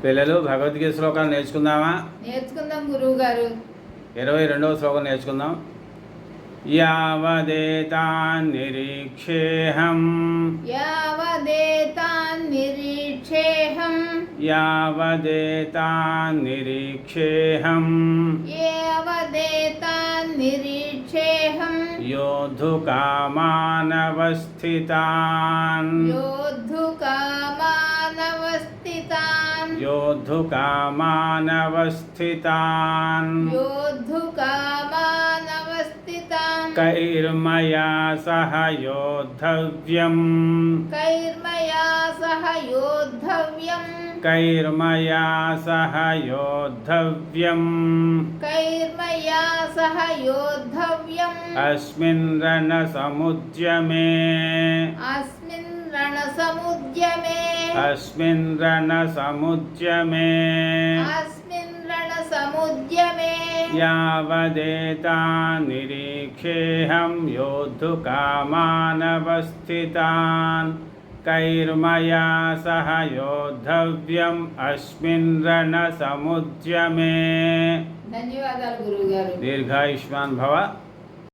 పిల్లలు భగవద్గీత శ్లోకాలు నేర్చుకుందామా? నేర్చుకుందాం గురువు గారు. 22వ శ్లోకం నేర్చుకుందాం. యావదేతాన్నిరీక్షేహం యావదేతాన్నిరీక్షేహం యావదేతాన్నిరీక్షేహం యావదేతాన్నిరీక్షేహం యోద్ధుకామానవస్థితాన్ యోద్ధుకామానవస్థితాన్ యోద్ధుకామానవస్థితాన్ యోద్ధుకామానవస్థితాన్ కైర్మయా సహ యోద్ధవ్యం కైర్మయా సహ యోద్ధవ్యం కైర్మయా సహ యోద్ధవ్యం కైర్మయా సహ యోద్ధవ్యం అస్మిన్ రణసముద్యమే అస్మిన్ రణసముద్యమే అస్మిన్ రణసముద్యమే అస్మిన్ రణసముద్యమే యావదేతాన్నిరీక్షేహం యోద్ధుకామానవస్థితాన్ కైర్మయా సహ యోద్ధవ్యం అస్మిన్ రణసముద్యమే. ధన్యవాదాలు గురువు గారు. దీర్ఘాయుష్మాన్ భవ.